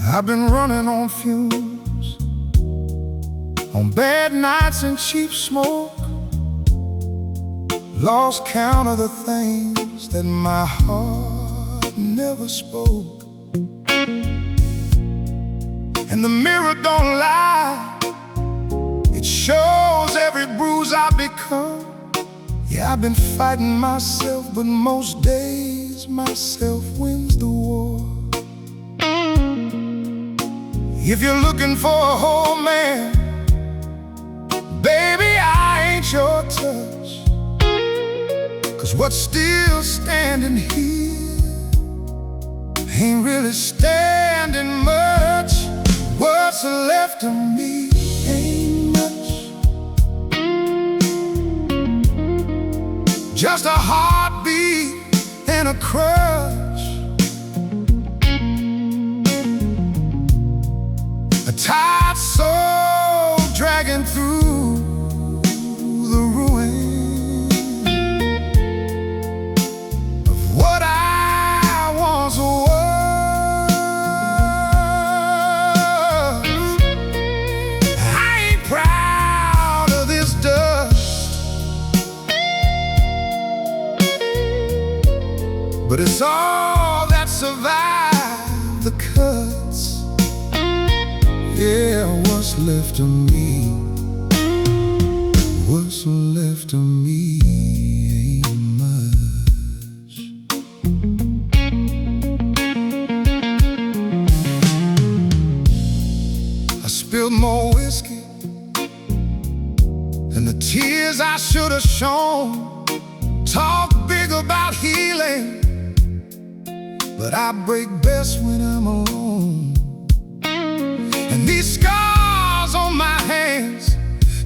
I've been running on fumes, on bad nights and cheap smoke. Lost count of the things that my heart never spoke. And the mirror don't lie, it shows every bruise I've become. Yeah, I've been fighting myself, but most days myself wins the war. If you're looking for a whole man, baby, I ain't your touch. 'Cause what's still standing here ain't really standing much. What's left of me ain't much, just a heartbeat and a crutch. A tired soul dragging through the ruin of what I once was. I ain't proud of this dust, but it's all that survived the cuts. Yeah, what's left of me, what's left of me ain't much. I spilled more whiskey than the tears I should have shown. Talk big about healing, but I break best when I'm alone. And these scars on my hands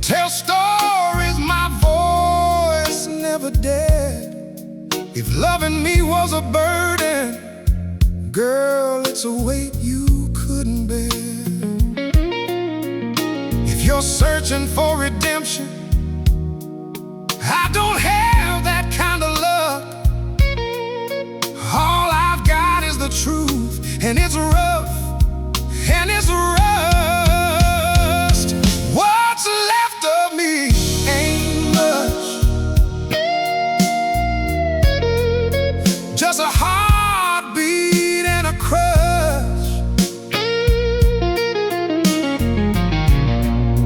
tell stories my voice never dared. If loving me was a burden, girl, it's a weight you couldn't bear. If you're searching for redemption, I don't have that kind of luck. All I've got is the truth, and it's rough, and it's rust. What's left of me ain't much, just a heartbeat and a crush.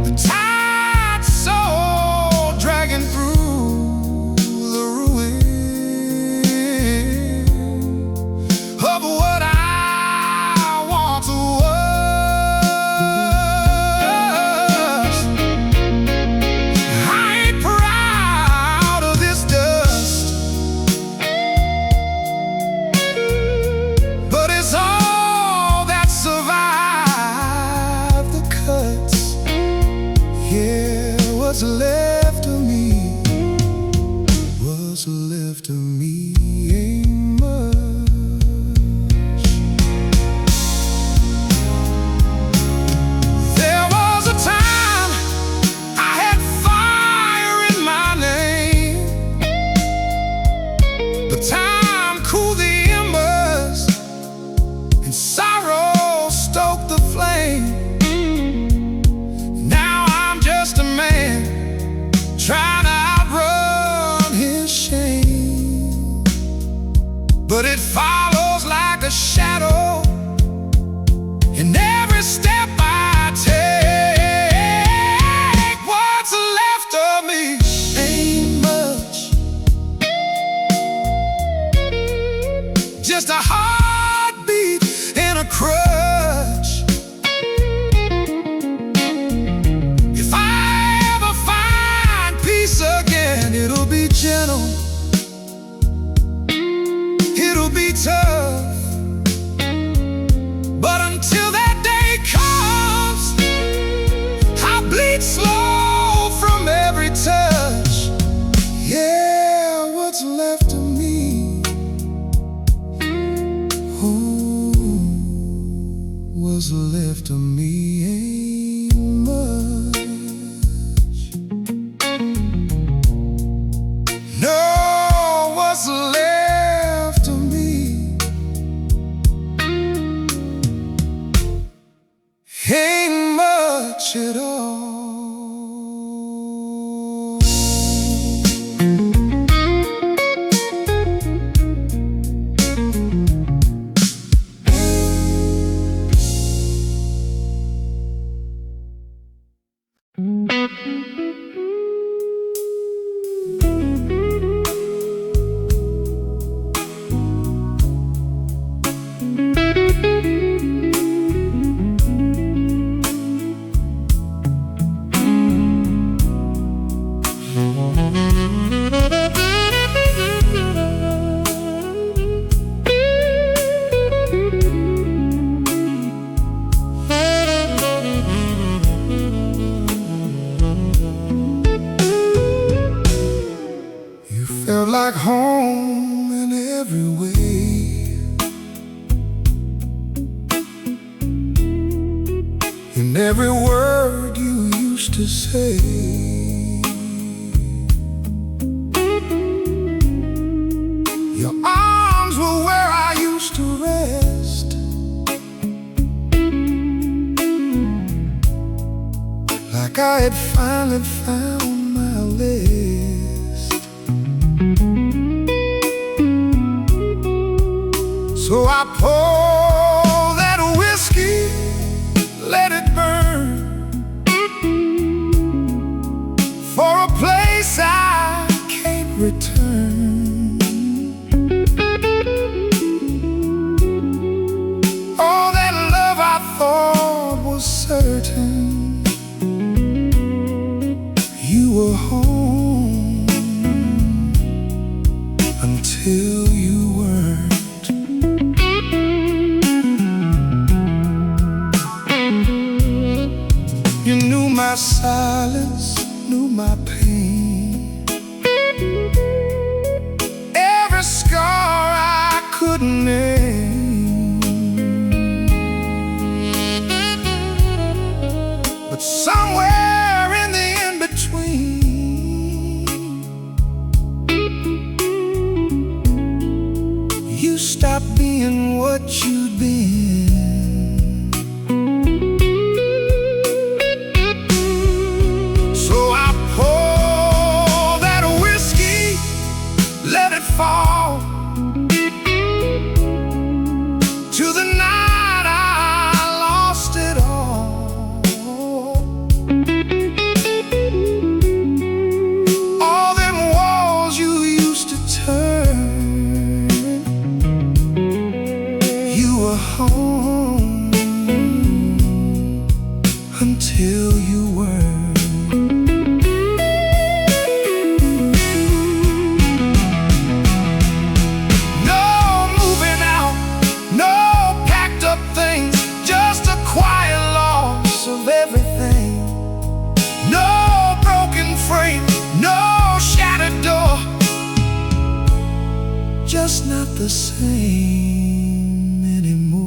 The tired soul dragging through the ruin of what I once was. I ain't proud of this dust, but it's all that survived the cuts. Yeah, what's left of me, what's left of me ain't much. There was a time I had fire in my name, but time cooled the embers and sorrow stoked the flame. Now I'm just a man trying to outrun his shame, but it follows like a shadow in every step I take. What's left of me ain't much, just a heartbeat and a crutch. If I ever find peace again, it'll be gentle, it'll be tough, but until that day comes, I'll bleed slow from every touch. Yeah, what's left of me You felt like home in every way. In every word you used to say. Your arms were where I used to rest. Like I had finally found my list. So I pour that whiskey, let it burn, for a place I can't return. Oh, that love I thought was certain, you were home until you weren't. You knew my silence, knew my pain, every scar I couldn't name. But somewhere in the in-between, you stopped being what you'd been. Fall to the night I lost it all. All them walls you used to turn, you were home until you weren't. Just not the same anymore.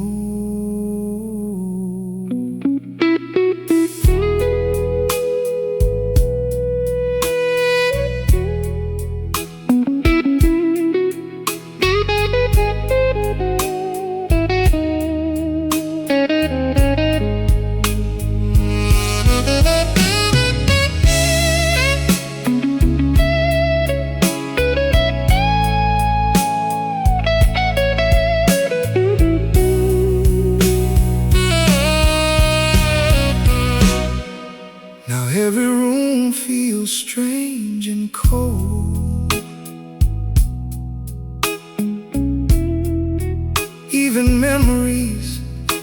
Every room feels strange and cold. Even memories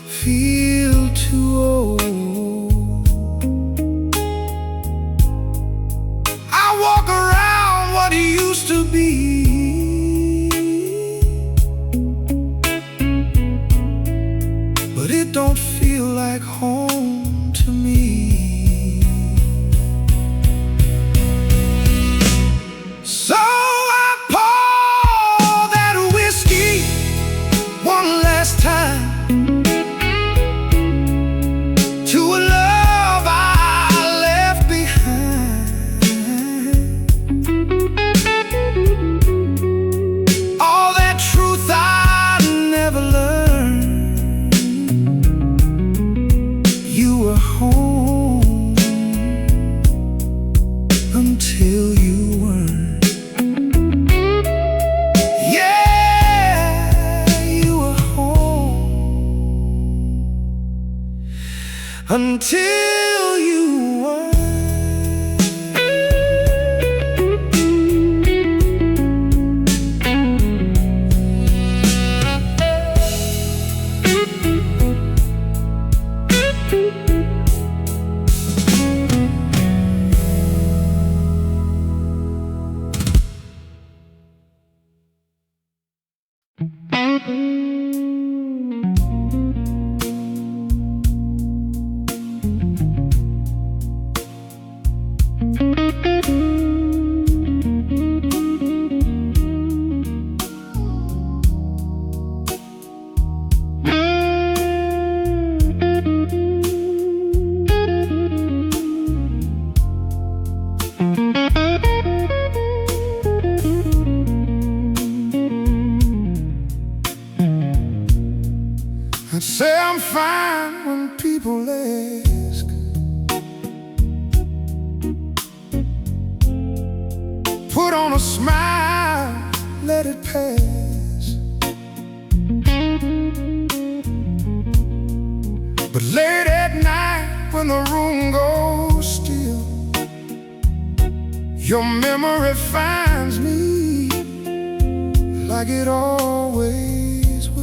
feel too old. I walk around what used to be, but it don't feel like home to me. So I pour that whiskey one last time to a love I left behind. All that truth I never learned, you were home until you weren't. Until you were. say I'm fine when people ask. Put on a smile, let it pass. But late at night when the room goes still, your memory finds me like it always will.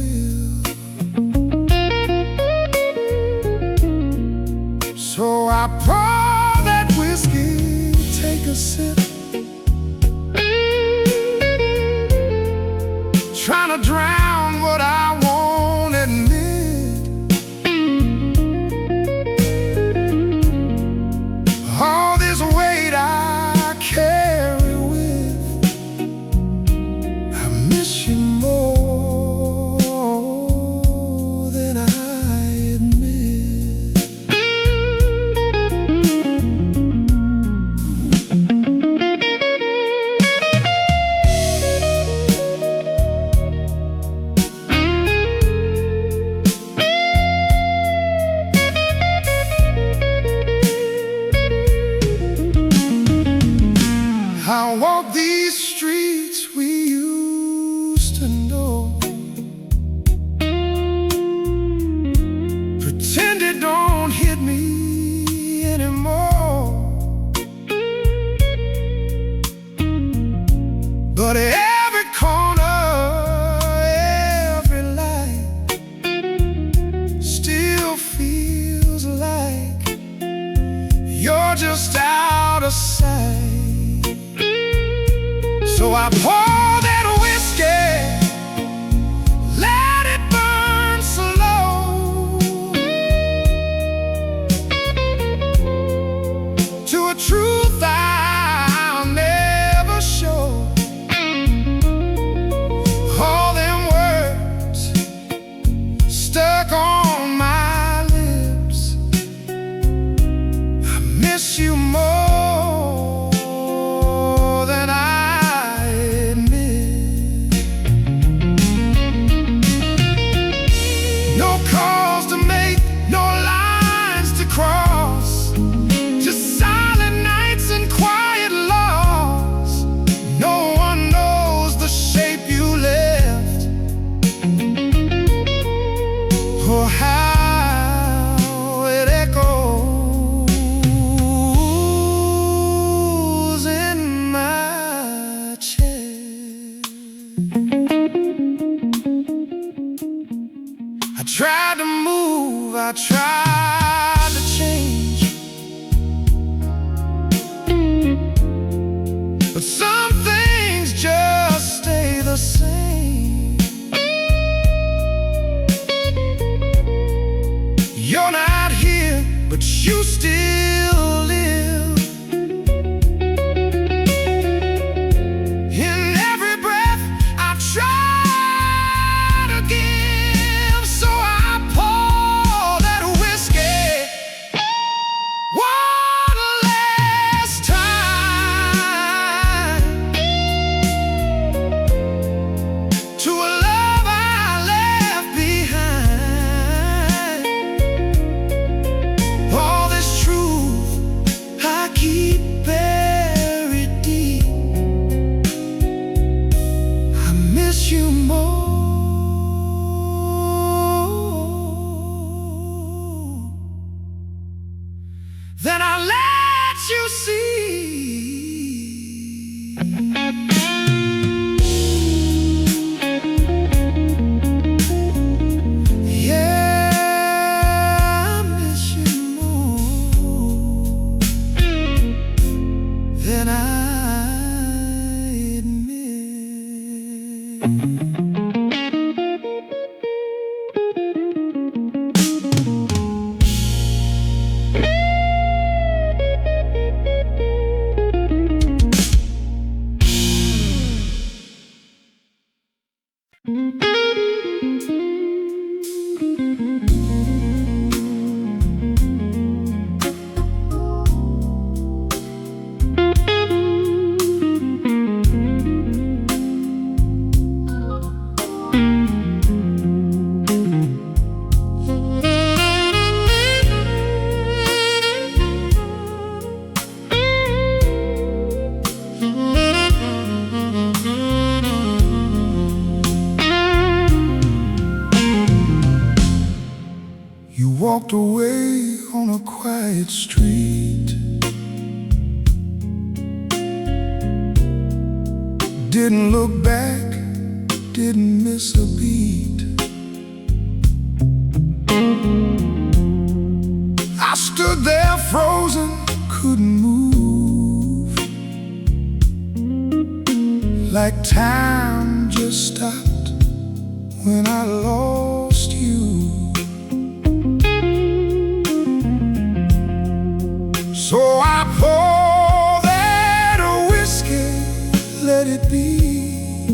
So I pour that whiskey, take a sip, trying to drown what I won't admit. All this weight I carry with, I miss you more than I admit. I walk these streets we used to know, pretend it don't hit me anymore. But every corner, every light still feels like you're just out of sight. So I pour that whiskey, let it burn slow, to a truth I'll never show. All them words stuck on my lips, I miss you more than I. No calls to make, no lines to cross, just silent nights and quiet loss. No one knows the shape you left, or how it echoes in my chest. I tried to move, I tried to change, but some things just stay the same. You're not here, but you still live in every breath I try to give. So I pour that whiskey one last time to a love I left behind. All this truth I keep buried deep, I miss you more than I let you see. Yeah, I miss you more than I admit. walked away on a quiet street. Didn't look back, didn't miss a beat. I stood there frozen, couldn't move, like time just stopped when I lost you. So I poured that whiskey, let it be,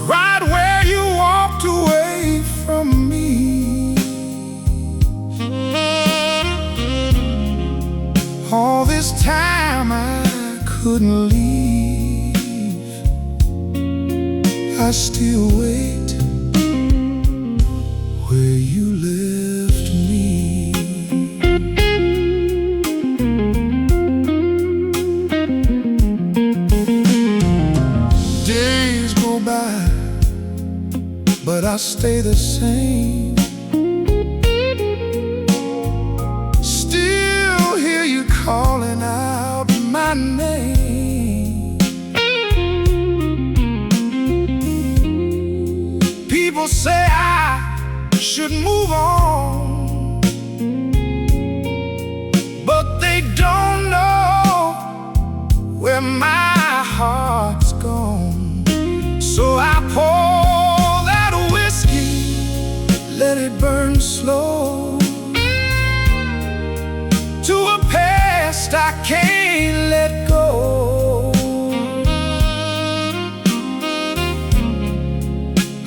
right where you walked away from me. All this time I couldn't leave. I still wait where you left me. Days go by, but I stay the same. Still hear you calling out my name. People say I should move on, but they don't know where my heart's gone. So I pour that whiskey, let it burn slow, to a past I can't let go.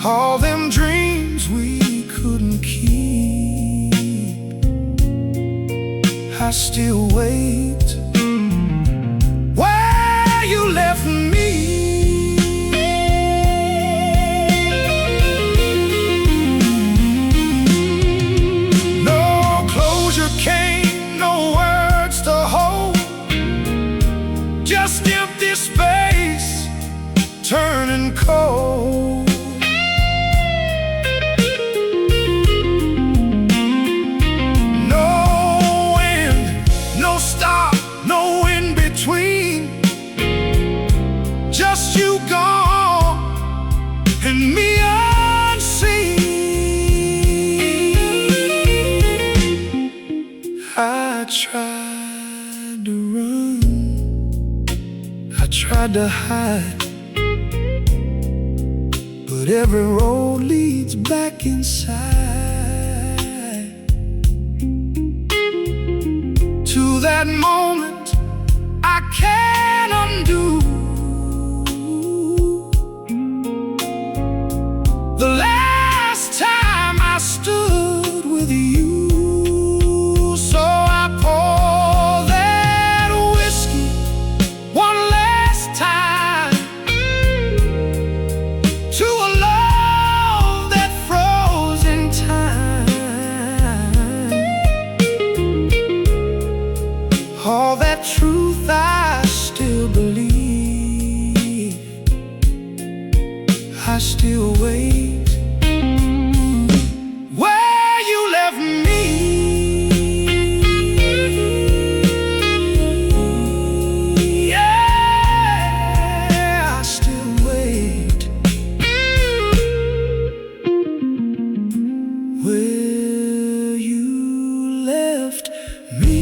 All them dreams we couldn't keep, I still wait where you left me. No closure came, no words to hold, just empty space turning cold. No end, no stop, no in between, just you gone and me unseen. I tried to run, I tried to hide, but every road leads back inside, to that moment I can't undo. The last time I stood with you. So I pour that whiskey one last time, to a love that froze in time. All that truth I still believe, I still wait where you left me. Yeah, I still wait where you left me.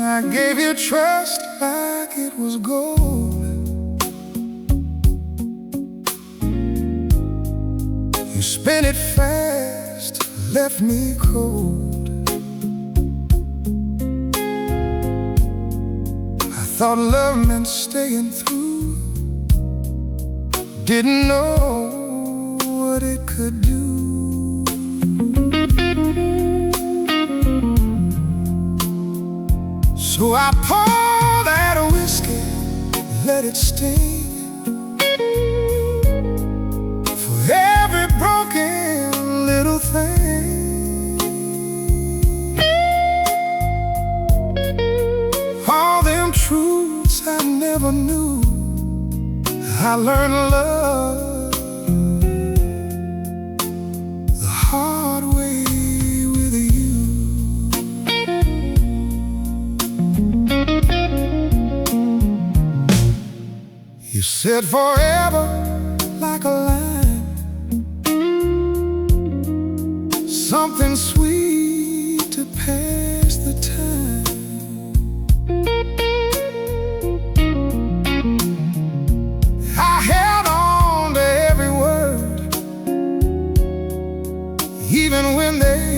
I gave you trust like like it was gold. You spin it fast, left me cold. I thought love meant staying through, didn't know what it could do. So I poured that whiskey, let it sting, for every broken little thing. All them truths I never knew, I learned love the hard way with you. You said forever like a line, something sweet to pass the time. I held on to every word, even when they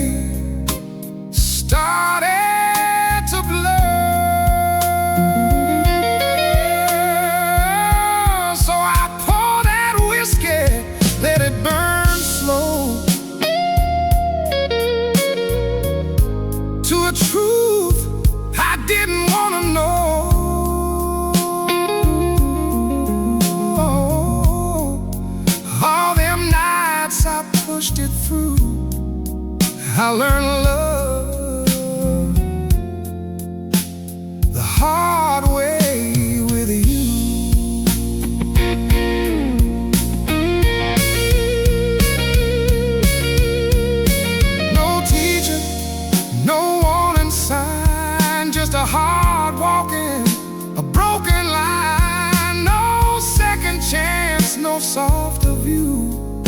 started to blur. So I poured that whiskey, let it burn slow, to a truth I didn't want to know. All them nights I pushed it through, I learned love the hard way with you. No teacher, no warning sign, just a hard walking, a broken line. No second chance, no softer view,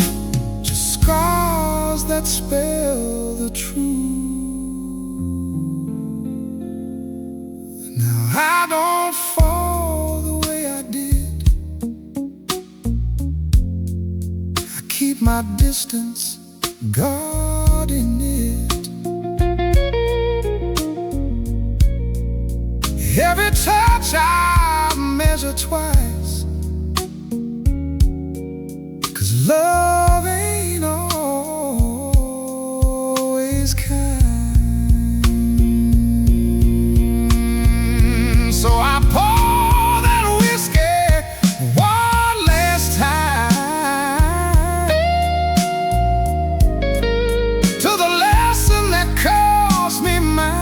just scars that spell the truth. Now I don't fall the way I did, I keep my distance, guarding it. Every touch I measure twice, 'cause love ain't always kind. So I pour that whiskey one last time, to the lesson that cost me mine.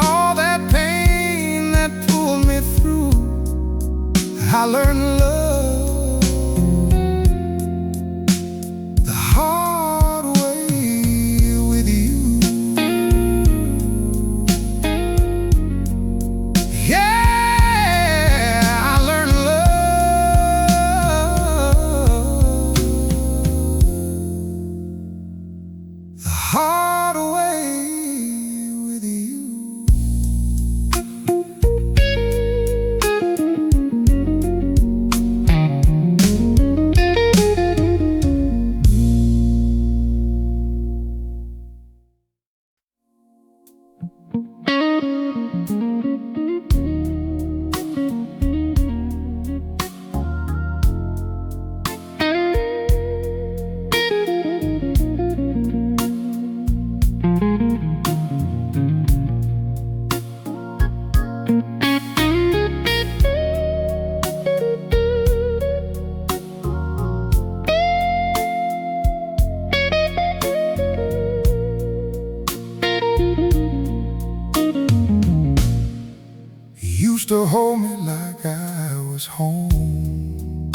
All that pain that pulled me through, I learned love the hard way with you. Yeah, I learned love the hard way with you. Used to hold me like I was home.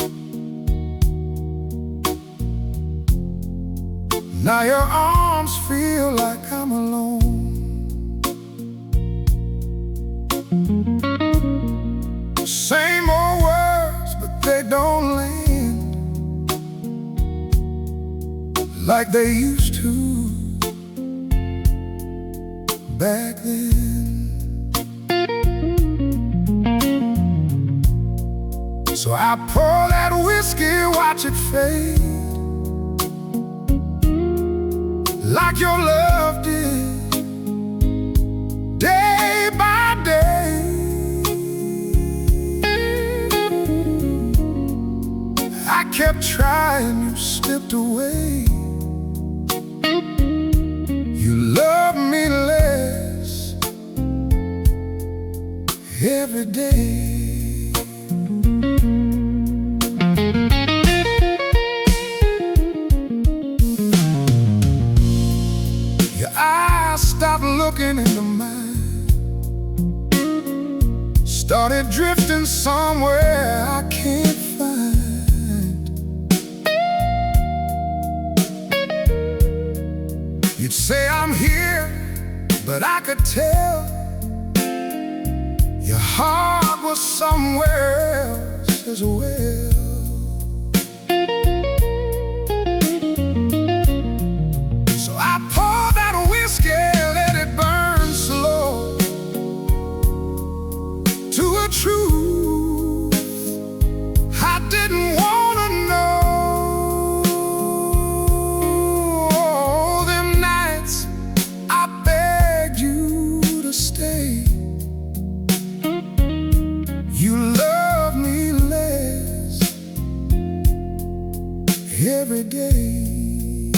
Now your arms feel like I'm alone. Same old words, but they don't land like they used to. back then. So I pour that whiskey, watch it fade, like your love did, day by day. I kept trying, you slipped away. You love me less every day. Your eyes stopped looking into mine, started drifting somewhere I can't find. You'd say I'm here, but I could tell your heart was somewhere else as well. So I poured that whiskey, let it burn slow, to a truth I didn't wanna know. All them nights I begged you to stay. You love me less every day.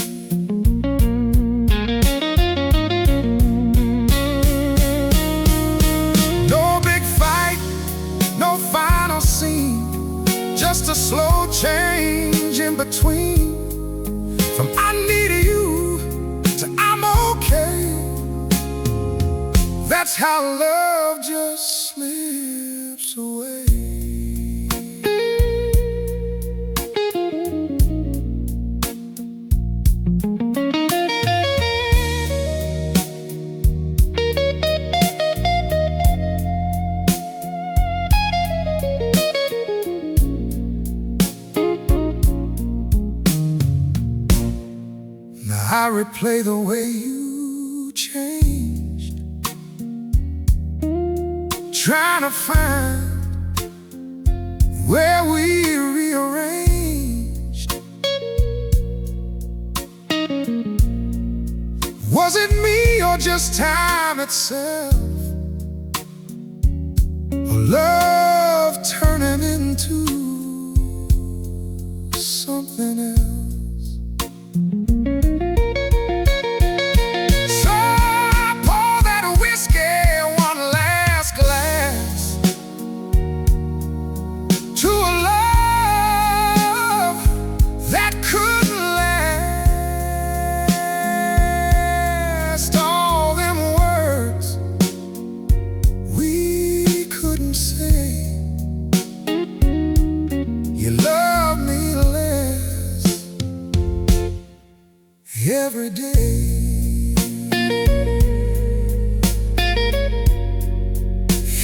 No big fight, no final scene, just a slow change in between. From I need you to I'm okay. That's how love just slips away. Now I replay the way you changed, trying to find where we rearranged. Was it me or just time itself, or love turning into something else? Every day,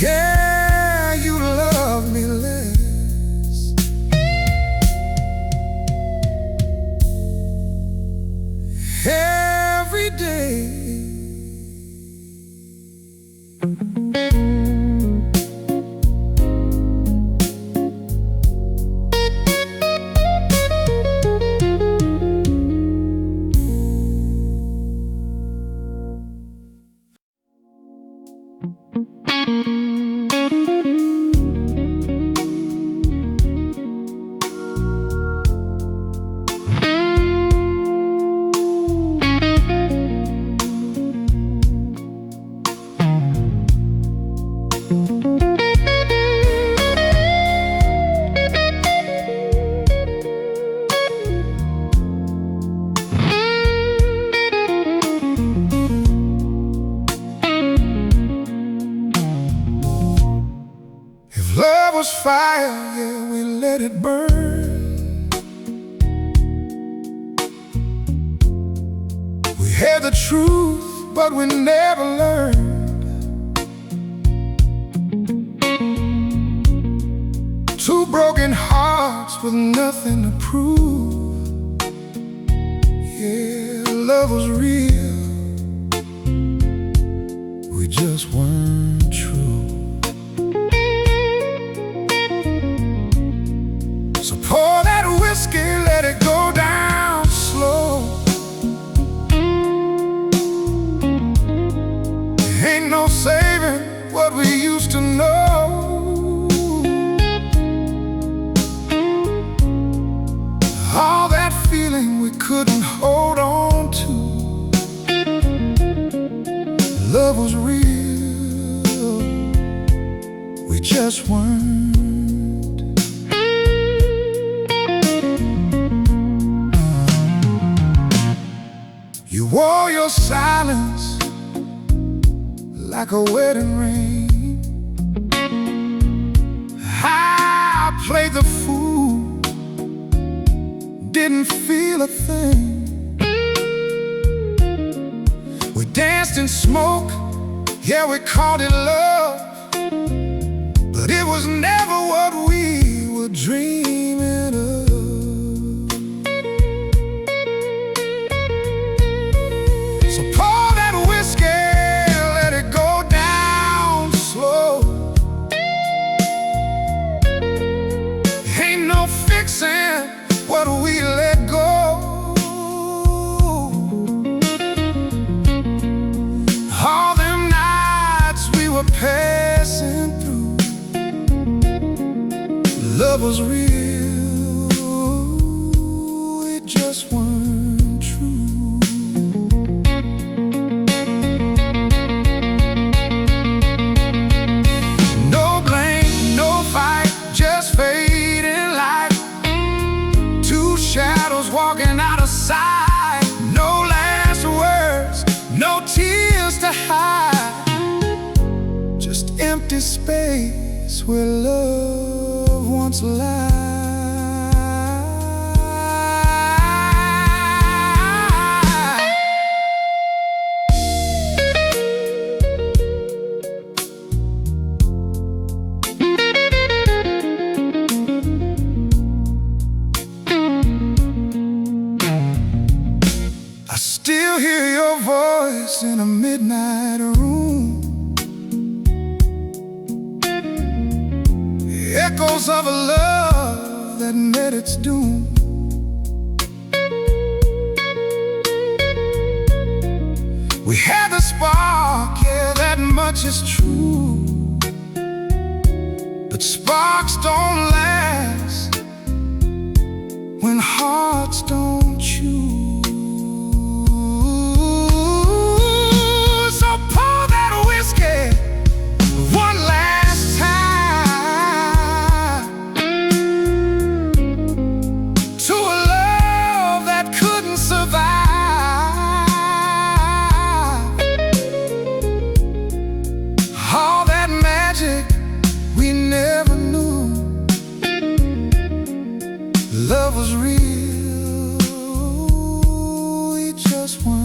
yeah, you love me less every day. Love was fire, yeah, we let it burn. We had the truth, but we never learned. Two broken hearts with nothing to prove. Yeah, love was real, wore your silence like a wedding ring. I played the fool, didn't feel a thing. We danced in smoke, yeah, we called it love, but it was never what we were dreaming of. So pour that whiskey, let it go down slow. Ain't no fixing what we let go. All them nights we were passing through, love was real, it just weren't true. No blame, no fight, just fading light. Two shadows walking out of sight. No last words, no tears to hide. Just empty space where love once lied. I still hear your voice in a midnight room, echoes of a love that met its doom. We had the spark, yeah, that much is true, but sparks don't last when hearts don't choose. So pour that whiskey one last time to a love that couldn't survive. All that magic we never knew, love was real, we just weren't.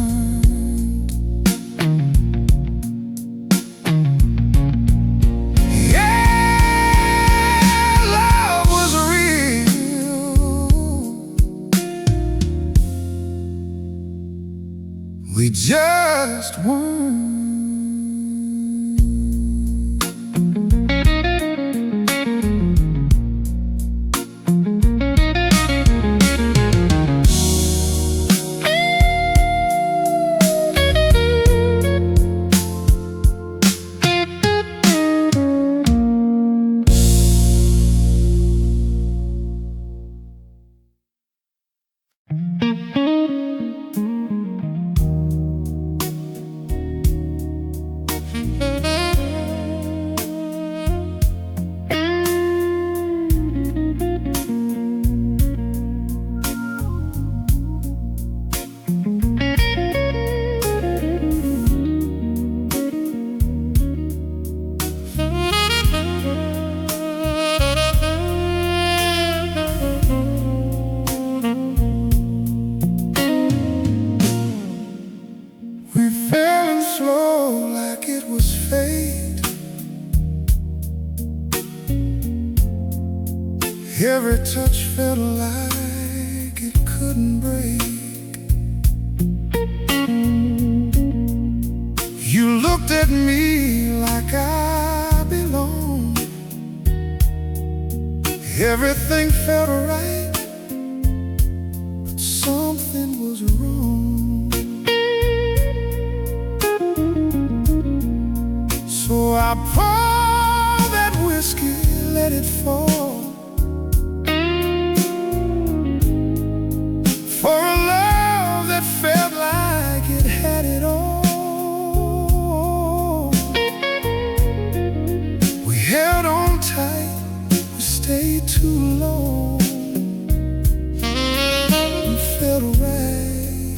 We just weren't. We fell in slow like it was fate. Every touch felt like it couldn't break. You looked at me like I belonged. Everything felt right, but something was wrong. So I poured that whiskey, let it fall, for a love that felt like it had it all. We held on tight, we stayed too long. It felt right,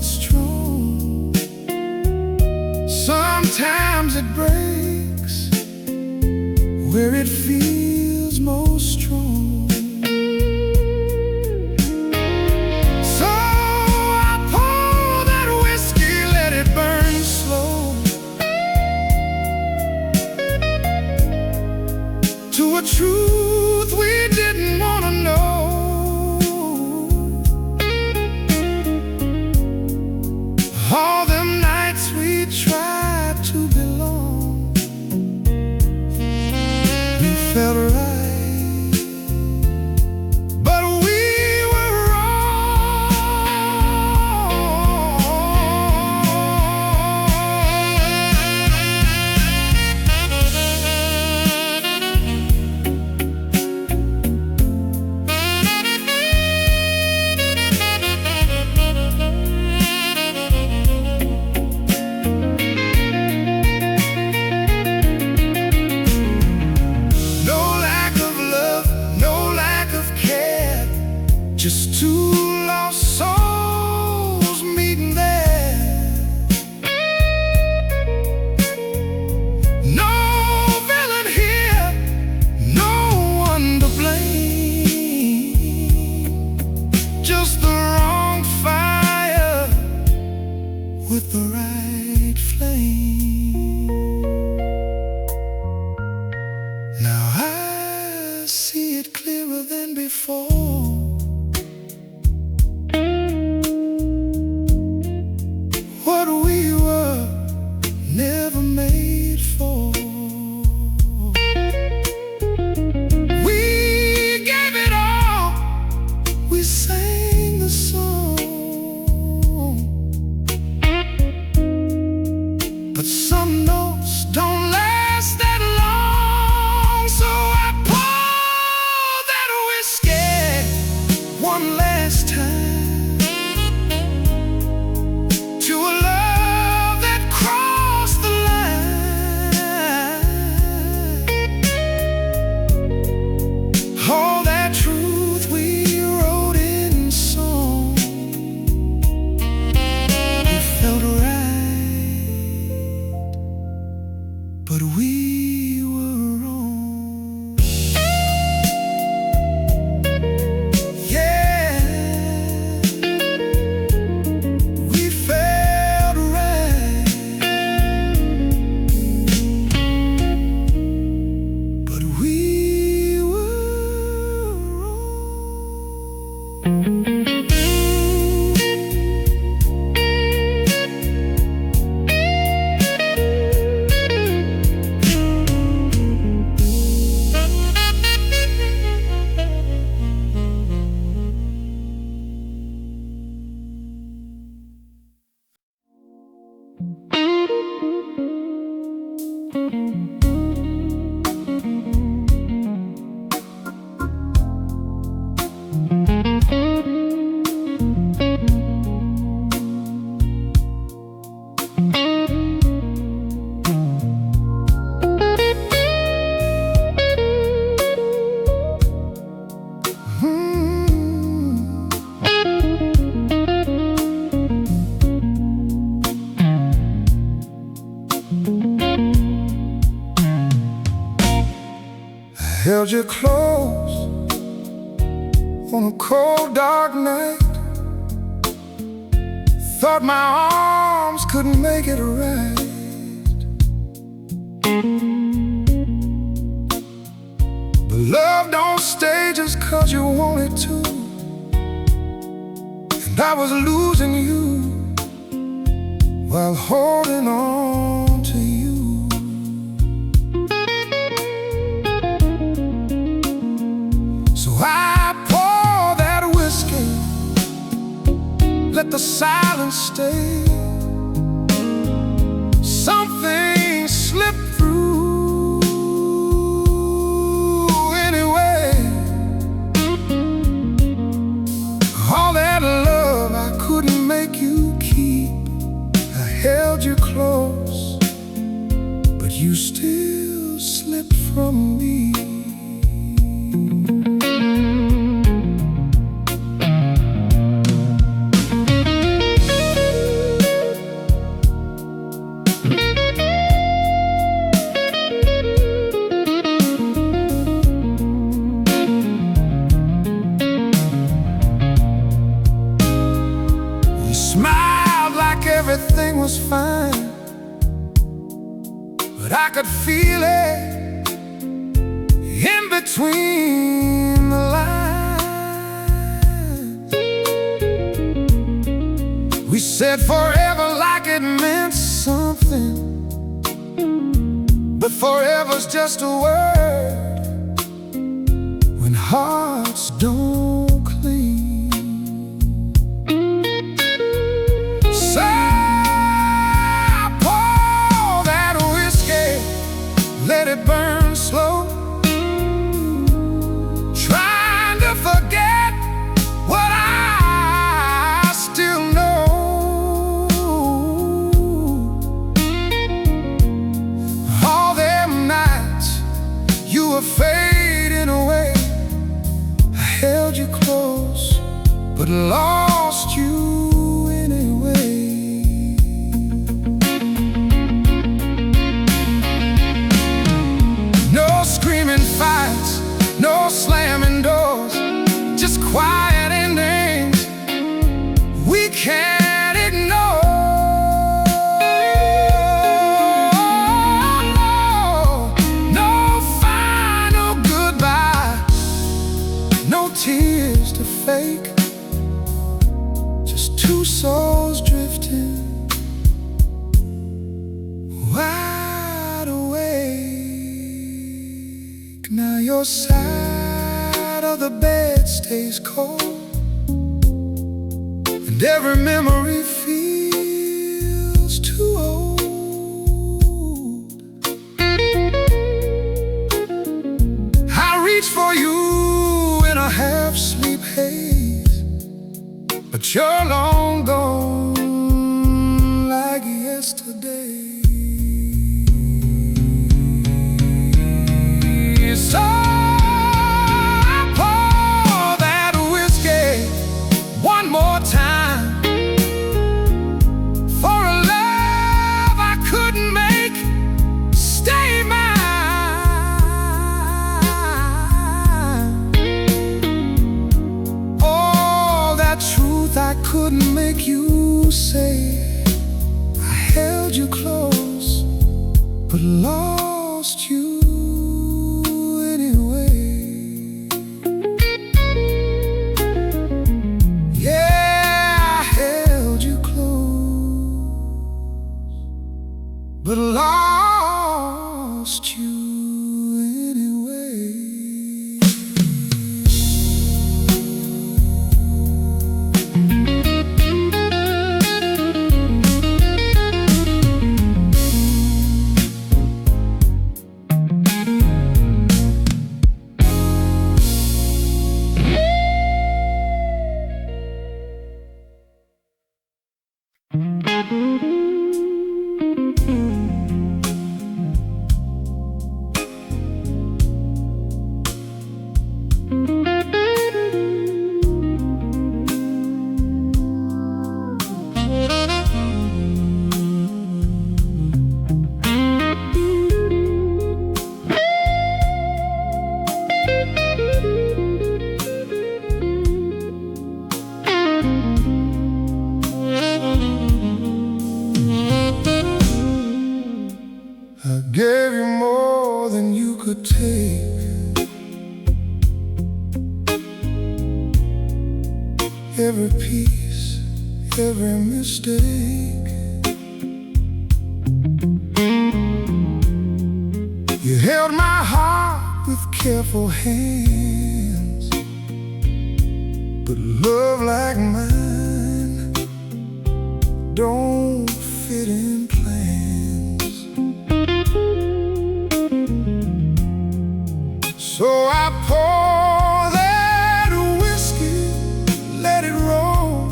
it strong. Sometimes it breaks where it feels most strong. So I pour that whiskey, let it burn slow, to a truth we didn't want to know. All them nights we tried to belong, we felt right, but we were just two lost souls meeting there. No villain here, no one to blame, just the wrong fire with the right flame. Now I see it clearer than before. What we were never made for. We gave it all, we sang the song, but some notes don't last that long. So I pour that whiskey one last time to a love that crossed the line. All that truth we wrote in song, we felt right, but we were wrong. Yeah, we felt right, but we were wrong. Held you close on a cold, dark night. Thought my arms couldn't make it right. But love don't stay just 'cause you want it to. And I was losing you while holding on to you. I pour that whiskey, let the silence stay. Something slipped through anyway. All that love I couldn't make you keep, I held you close, but you still slipped from me. like everything was fine, but I could feel it in between the lines. We said forever like it meant something, but forever's just a word when hearts don't cling. So I pour that whiskey, let it burn slow, trying to forget what I still know. All them nights you were fading away, I held you close, but lost you anyway. No screaming fights, no slamming doors, just quiet endings we can't ignore. No final goodbye, no tears to fake, just two souls drifting wide awake. Now your side of the bed stays cold, and every memory feels too old. I reach for you in a half-sleep haze, but you're long gone like yesterday. So I pour that whiskey one more time for a love I couldn't make stay mine. All that truth I couldn't make you say, I held you close, but lost you anyway. Yeah, I held you close, but lost you anyway. I gave you more than you could take. Every piece, every mistake. You held my heart with careful hands, but love like mine don't fit in plans. So I pour that whiskey, let it roll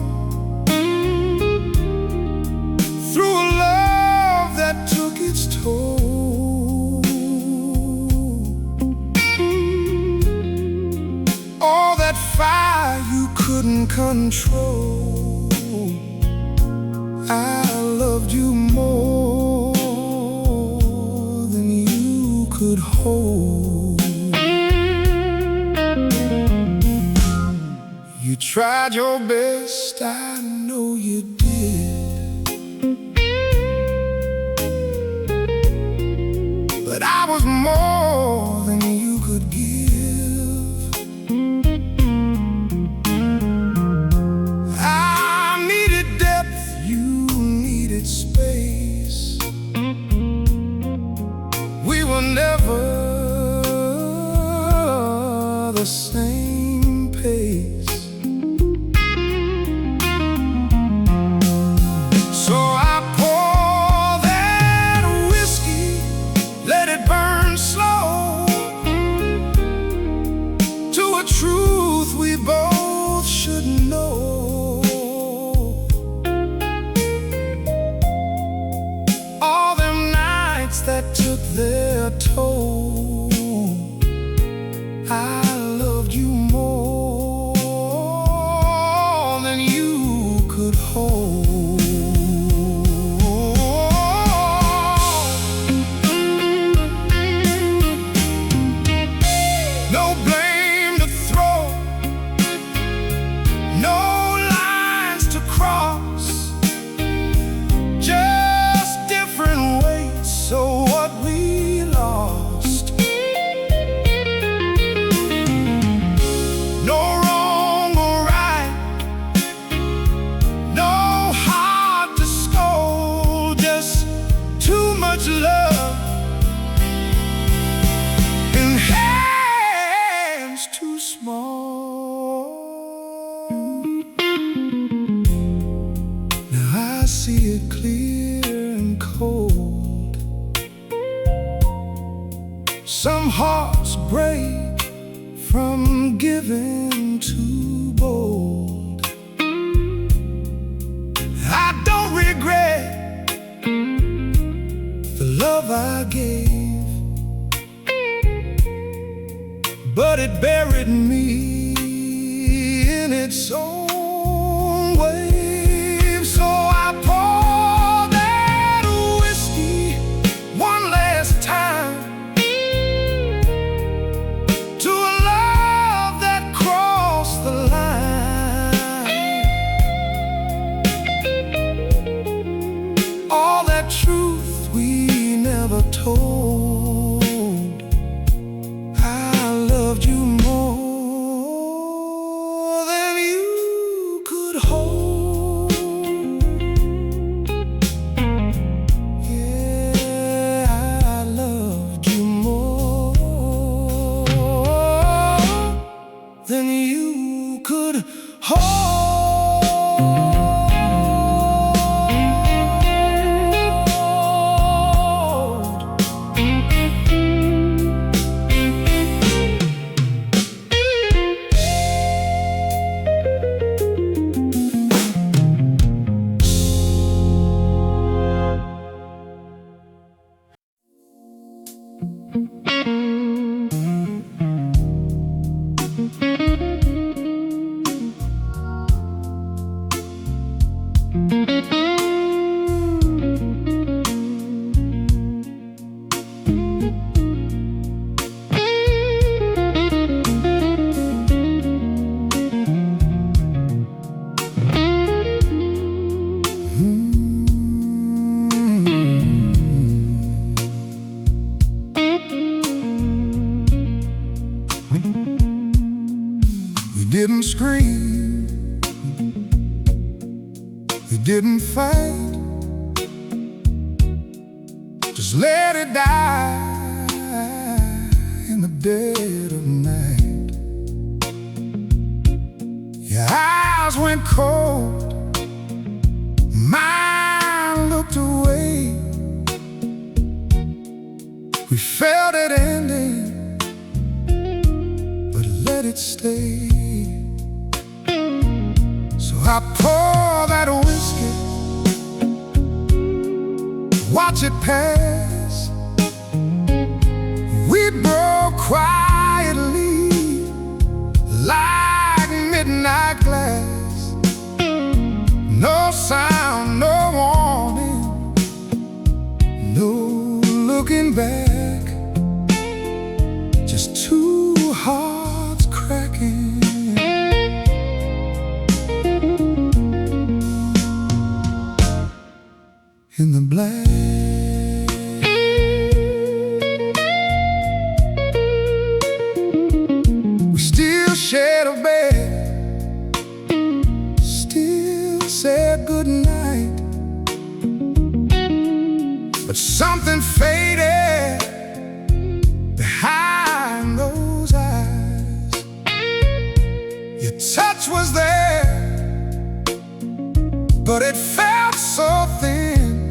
through a love that took its toll. All that fire you couldn't control, I loved you more than you could hold. You tried your best, I know you did, was more than you could give. I needed depth, you needed space. We were never the same pace. So I pour that whiskey, let it burn slow, to a truth we both should know. All them nights that took their toll, I loved you more than you could hold. No blame to throw, no lines to cross, just different ways, so what we lost. No wrong or right, no heart to scold, just too much love in hands too small. Now I see it clear and cold. Some hearts break from giving too bold. I don't regret the love I gave, but it buried me in its own wave. So I pour that whiskey one last time, to a love that crossed the line. All that truth we never told, I loved you more than you could hold. Yeah, I loved you more than you could hold. We didn't scream, we didn't fight, just let it die in the dead of night. Your eyes went cold, mine looked away. We felt it ending, but let it stay. So I pour that whiskey, watch it pass. We broke quietly like midnight glass. No sound, no warning, no looking back, just two hearts cracking in the black. but something faded behind those eyes. Your touch was there, but it felt so thin,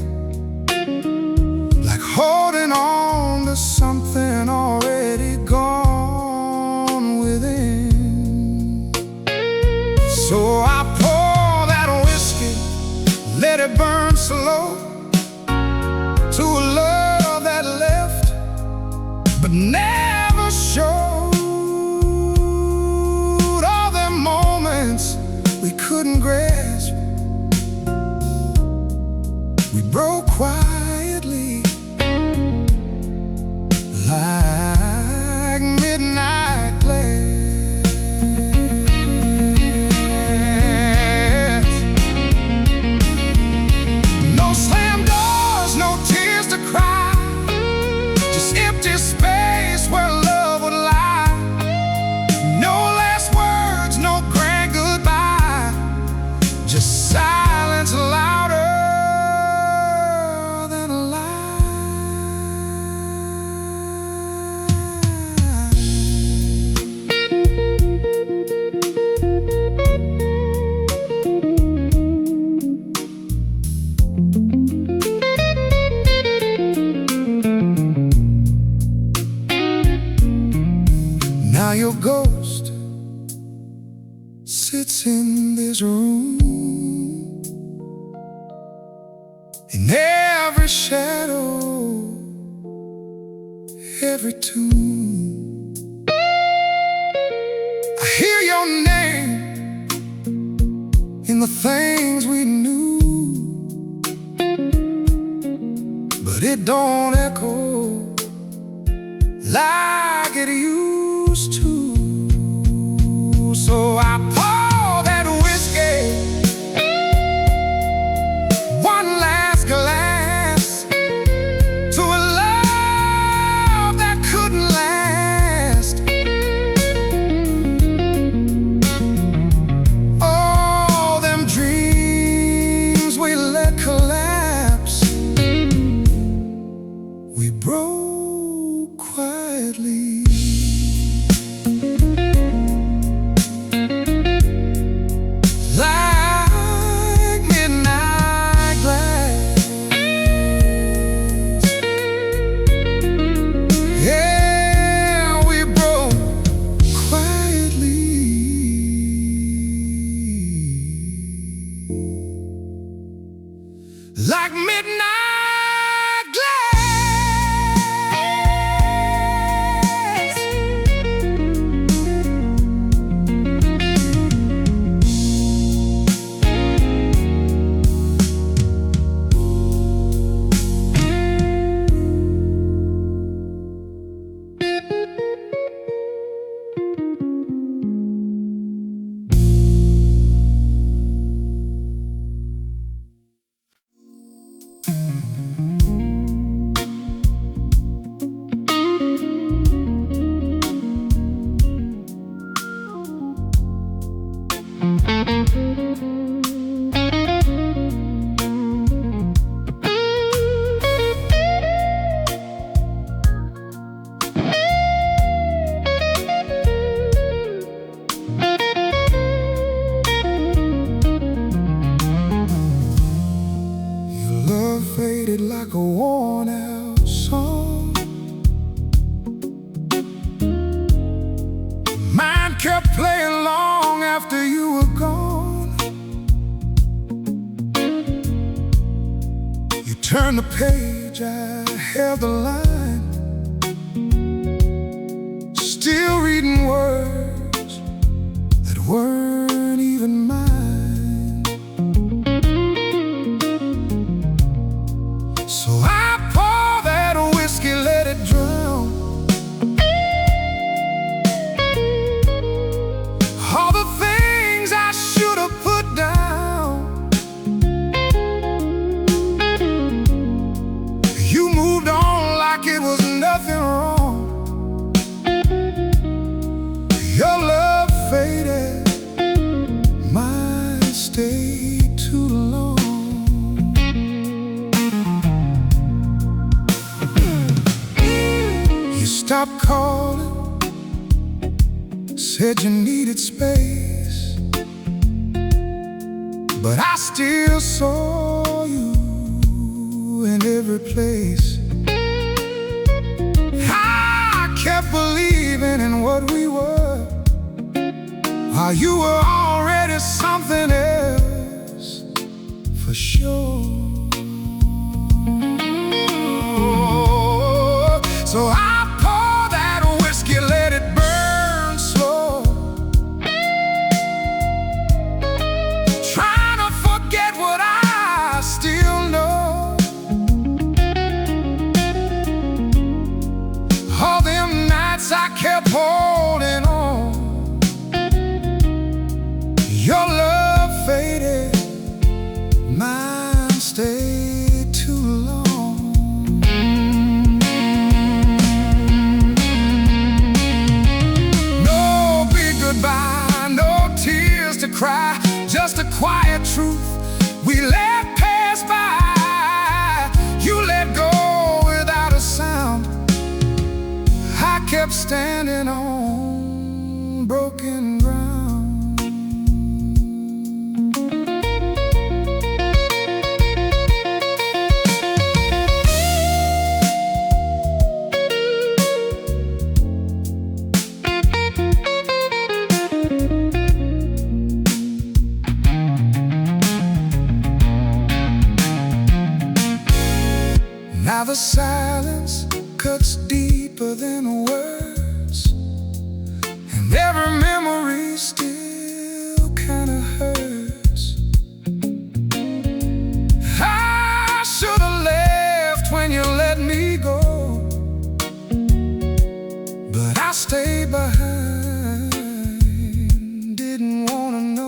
like holding on to something already gone within. So I pour that whiskey, let it burn slow, to a love that left but never showed. All the moments we couldn't grasp, we broke quietly, like midnight glass. No slam doors, no tears to cry, just empty space where love would lie. No last words, no grand goodbye, just silence louder than a lie. Now your ghost sits in this room, in every shadow, every tune. I hear your name in the things we knew, but it don't echo like it used to. So I pour that whiskey, one last glass, to a love that couldn't last. All them dreams we let collapse, we broke quietly, like midnight glass. Yeah, we broke quietly, like midnight glass. Your love faded like a worn out song. Mine kept playing long after you were gone. You turned the page, I held the line, still reading words that weren't even mine. So I pour that whiskey, let it drown all the things I should have put down. You moved on like it stopped calling, said you needed space, but I still saw you in every place. I kept believing in what we were, while you were already something else for sure. So I pour that whiskey, let it burn slow, trying to forget what I still know. All them nights I kept holding on. Your love faded, mine stayed too long. Goodbye, no tears to cry, just a quiet truth we let pass by. You let go without a sound. I kept standing on broken ground. Now the silence cuts deeper than words, and every memory still kinda hurts. I should've left when you let me go, but I stayed behind, didn't wanna know.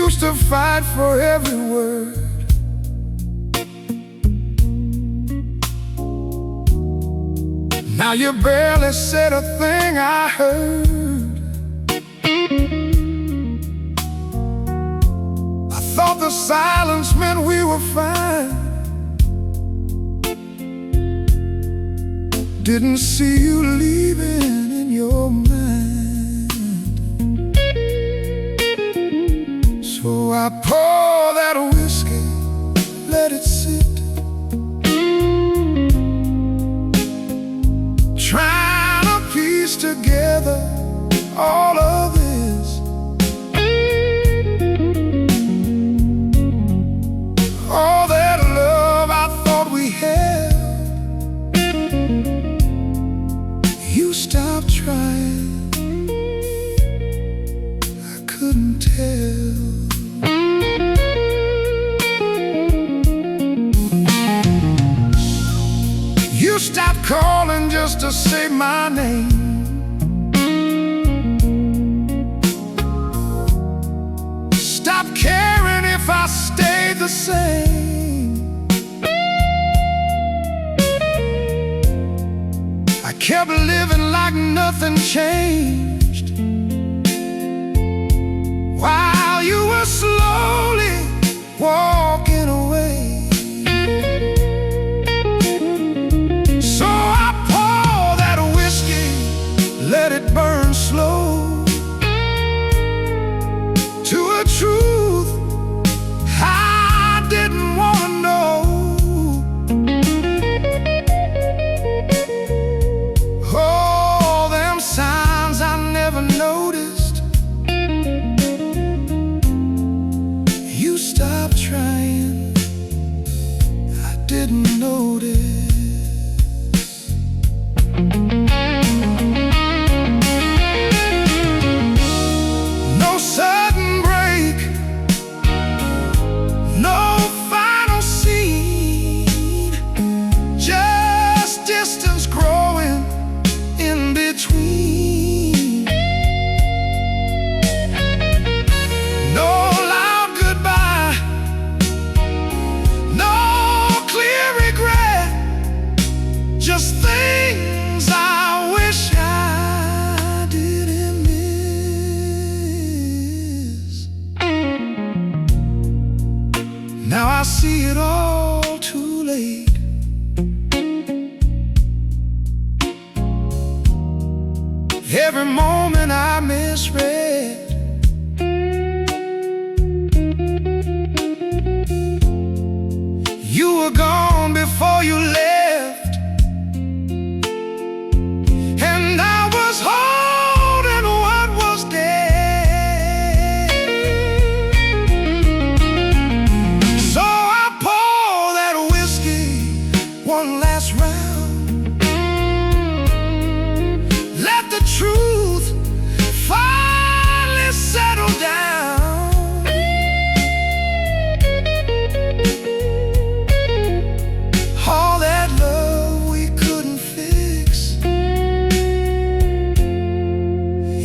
Used to fight for every word, now you barely said a thing I heard. I thought the silence meant we were fine, didn't see you leaving in your mind. So I pour that whiskey, let it sit, trying to piece together all of this. All that love I thought we had, you stopped trying, I couldn't tell. You stopped calling just just to say my name. Stop caring if I stay the same. I kept living like nothing changed, while you were slowly walking away. So I pour that whiskey, let it burn slow, to a truth I didn't want to know. Oh, them signs I never noticed. You stopped trying, I didn't notice. No sudden break, no final scene, just distance growing in between. No loud goodbye, no clear regret, just things I wish I didn't miss. Now I see it all too late. Every moment I misread. You were gone before you left, and I was holding what was dead. So I pour that whiskey one last round, let the truth finally settle down. All that love we couldn't fix,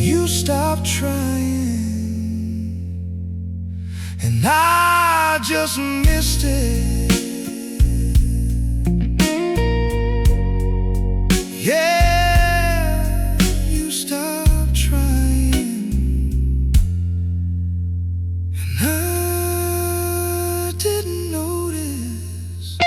you stopped trying, and I just missed it. Yeah, you stopped trying, and I didn't notice.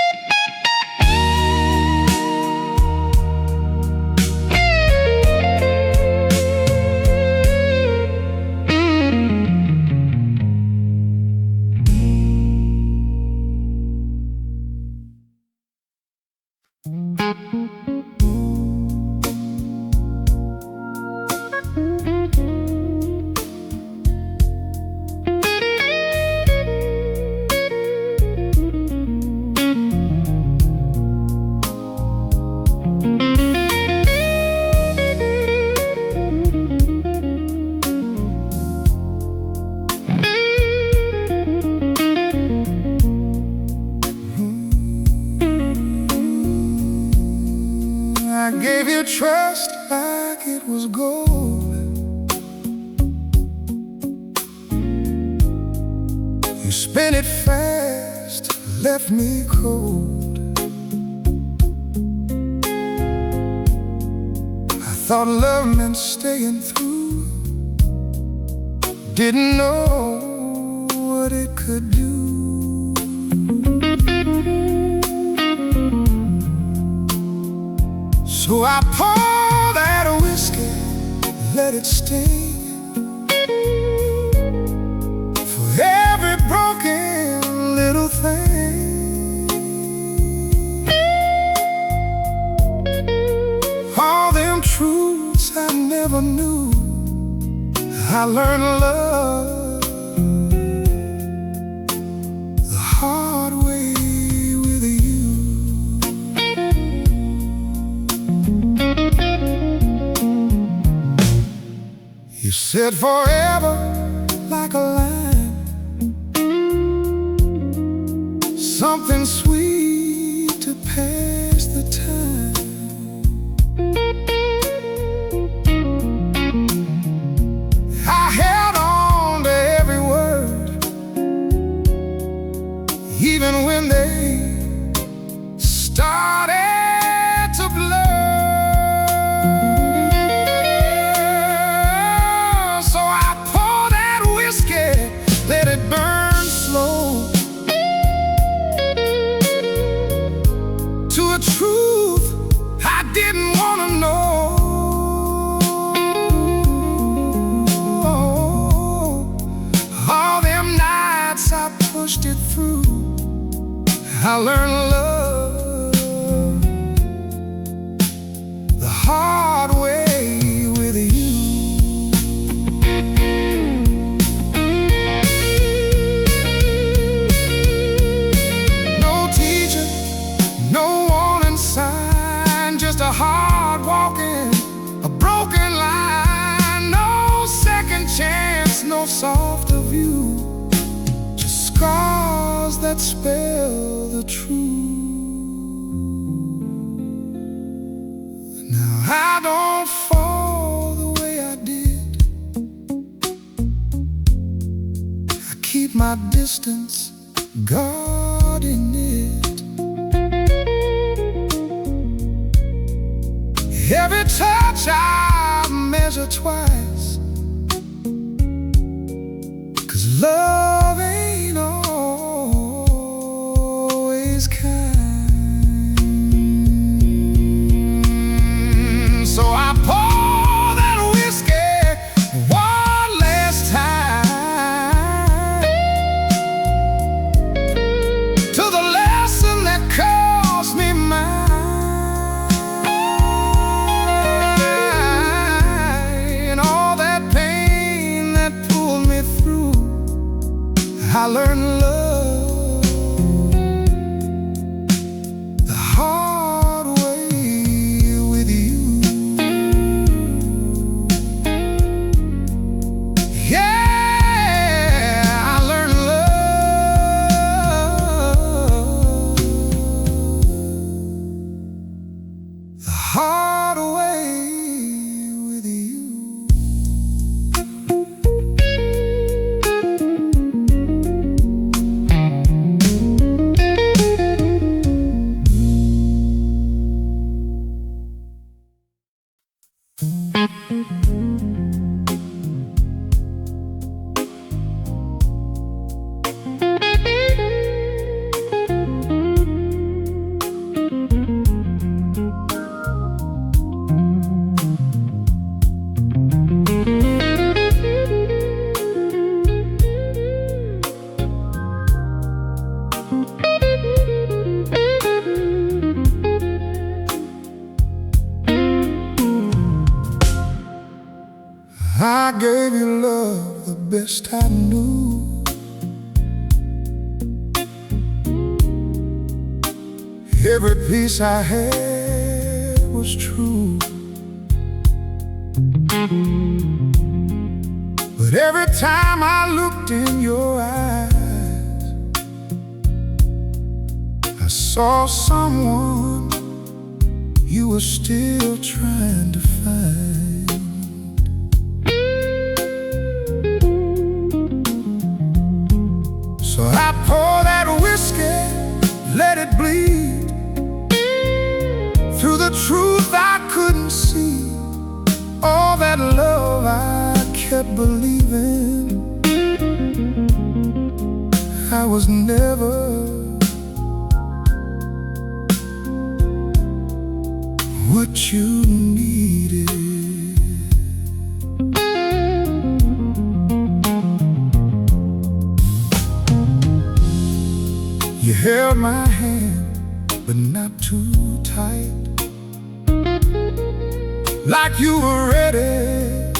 I gave you trust like it was gold. You spent it fast, left me cold. I thought love meant staying through, didn't know what it could do. So I pour that whiskey, let it sting, for every broken little thing. All them truths I never knew, I learned love the hard way with you. You said forever like a line, something sweet to pass the time. day started to blur. So I poured that whiskey, let it burn slow, to a truth I didn't want to know. All them nights I pushed it through, I learned love the hard way with you. No teacher, no warning sign, just a hard walking, a broken line. No second chance, no softer view, just scars that spell the truth. Now I don't fall the way I did, I keep my distance, guarding it. Every touch I measure twice, 'cause love ain't always kind. So I pour that whiskey one last time, to the lesson that cost me mine. All that pain that pulled me through, I learned love the hard way with you. Yeah, I learned love the hard way with you. I gave you love the best I knew. Every piece I had was true, but every time I looked in your eyes, I saw someone you were still trying to find. So I pour that whiskey, let it bleed through the truth I couldn't see. All that love I kept believing, I was never what you needed. You held my hand, but not too tight, like you were ready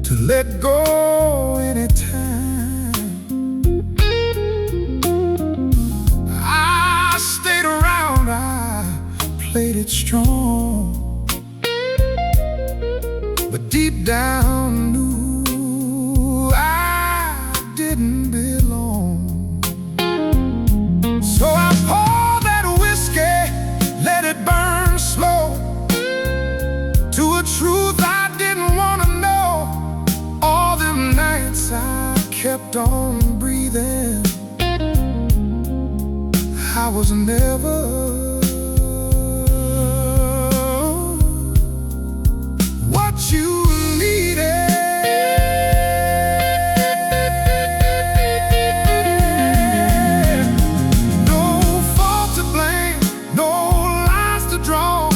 to let go anytime. I stayed around, I played it strong, but deep down knew I didn't belong. So I poured that whiskey, let it burn slow, to a truth I didn't want to know. All them nights I I was never what you needed. No fault to blame, no lies to draw,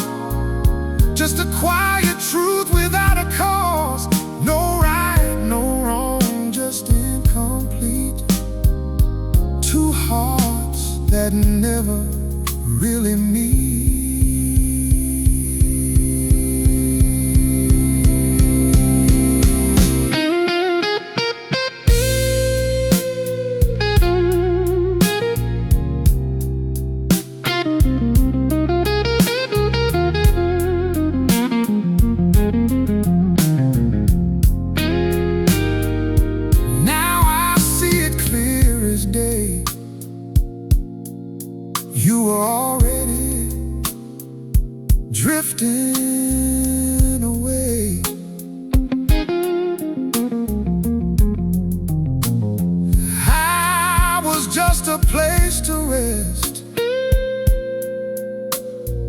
just a quiet truth without a cause. No right, no wrong, just incomplete. Two hearts that never really meet. Now I see it clear as day. You were already drifting away. I was just a place to rest,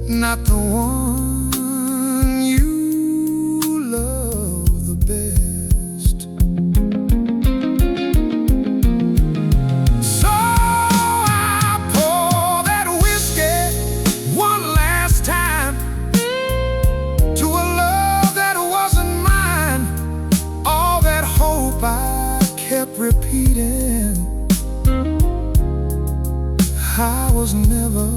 not the one you love the best. So I pour that whiskey one last time to a love that wasn't mine. All that hope I kept repeating, I was never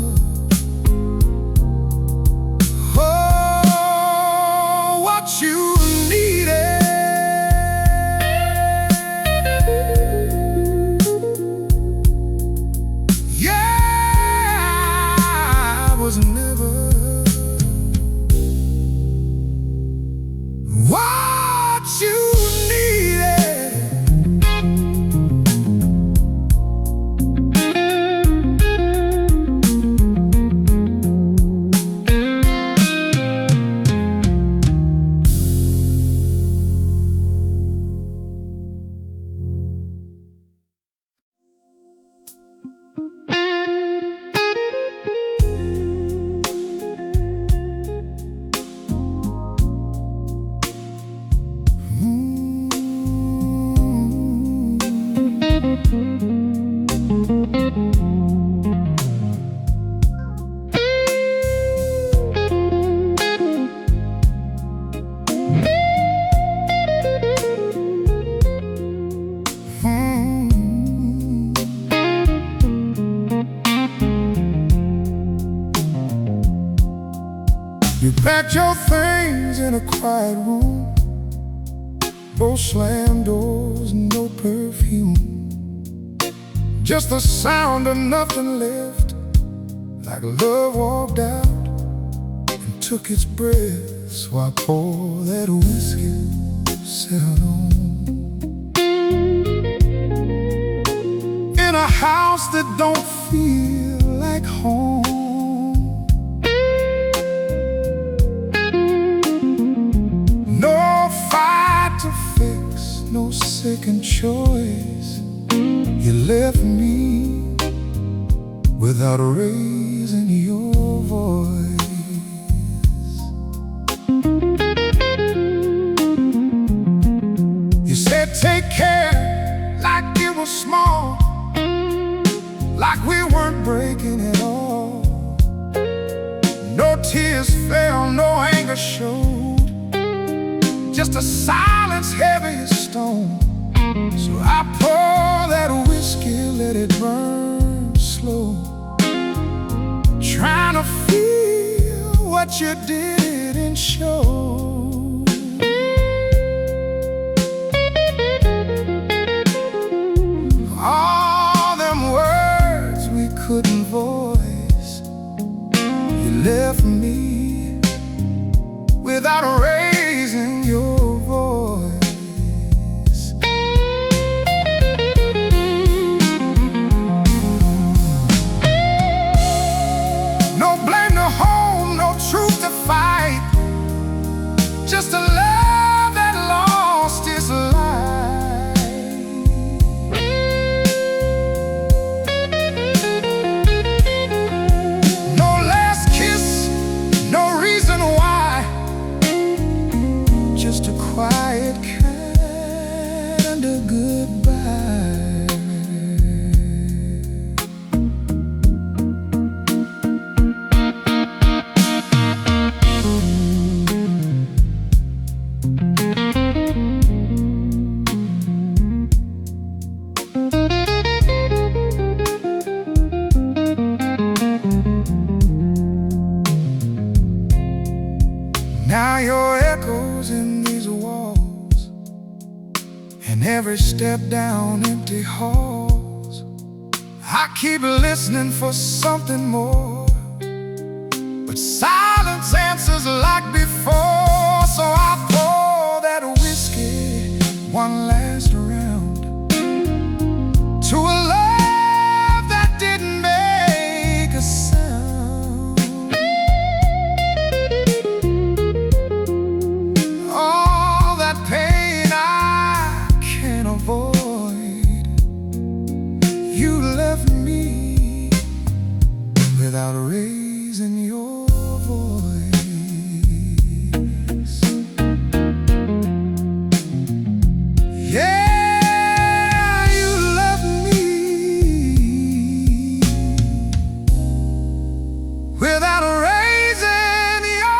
what you needed. Yeah, I was never what you needed. You packed your things in a quiet room, both slammed doors, no perfume, just the sound of nothing left, like love walked out and took its breath. So I pour that whiskey, set on in a house that don't feel like home. No fight to fix, no second choice. You left me without raising your voice. You said take care like it was small, like we weren't breaking at all. No tears fell, no anger showed, just a silence heavy as stone. So I pour that whiskey, let it burn slow, trying to feel what you didn't show. All them words we couldn't voice, you left me without raising your voice. No blame to hold, no truth to fight, just a love that lost its life. Now your echoes in these walls, and every step down empty halls. I keep listening for something more, but silence answers like before. So I pour that whiskey one last round to a love that didn't make a sound. All that pain I can't avoid, you left me without raising your voice. Yeah, you left me without raising your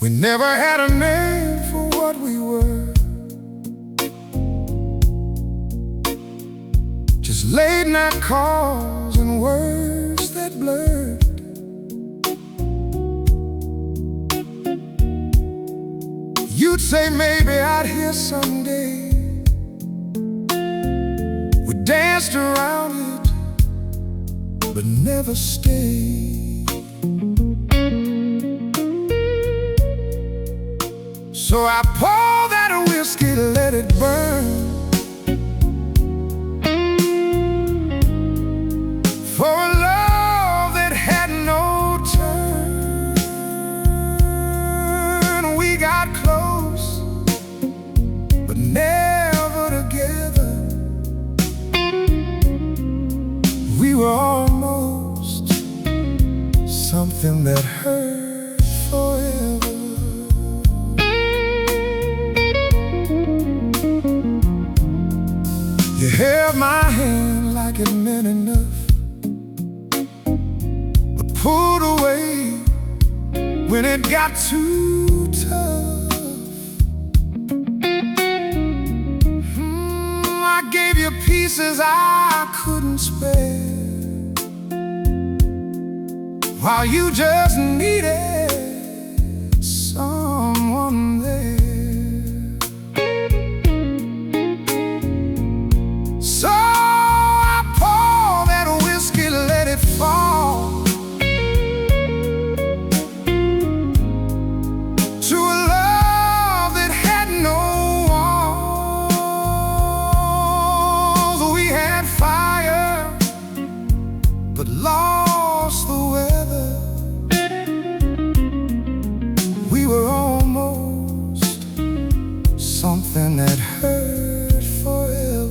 We never had a name for what we were, just late night calls and words that blurred. You'd say maybe I'd hear someday. We danced around it, but never stayed. So I pour that whiskey, let it burn, for a love that had no turn. We got close, but never together. We were almost something that hurt forever. You held my hand like it meant enough, but pulled away when it got too tough. I gave you pieces I couldn't spare, while you just needed someone there. So I pour that whiskey, let it fall to a love that had no walls. We had fire, but lost the weather. We were almost something that hurt forever.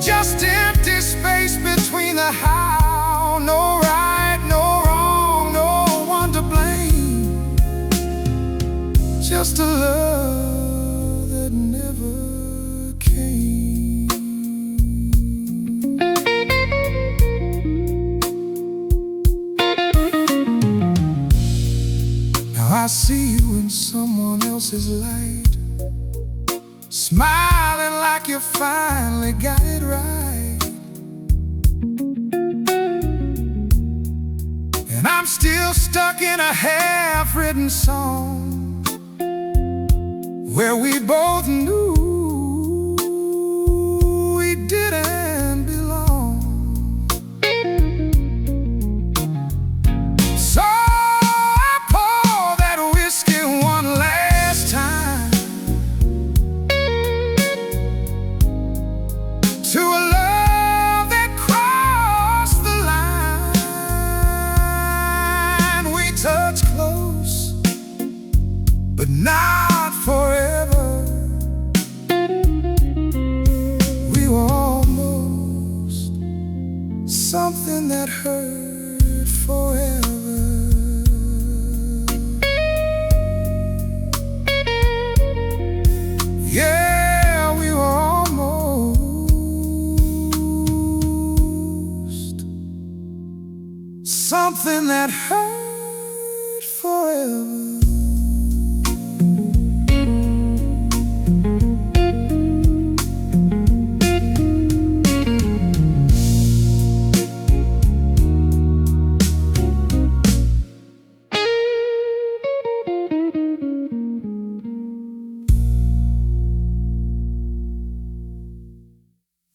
Just empty space between the how. No right, no wrong, no one to blame. Just a love that never came. Now I see you in someone else's light, smiling like you finally got it right. And I'm still stuck in a half-written song where we both knew we didn't belong. something that hurt forever. Yeah, we were almost something that hurt forever.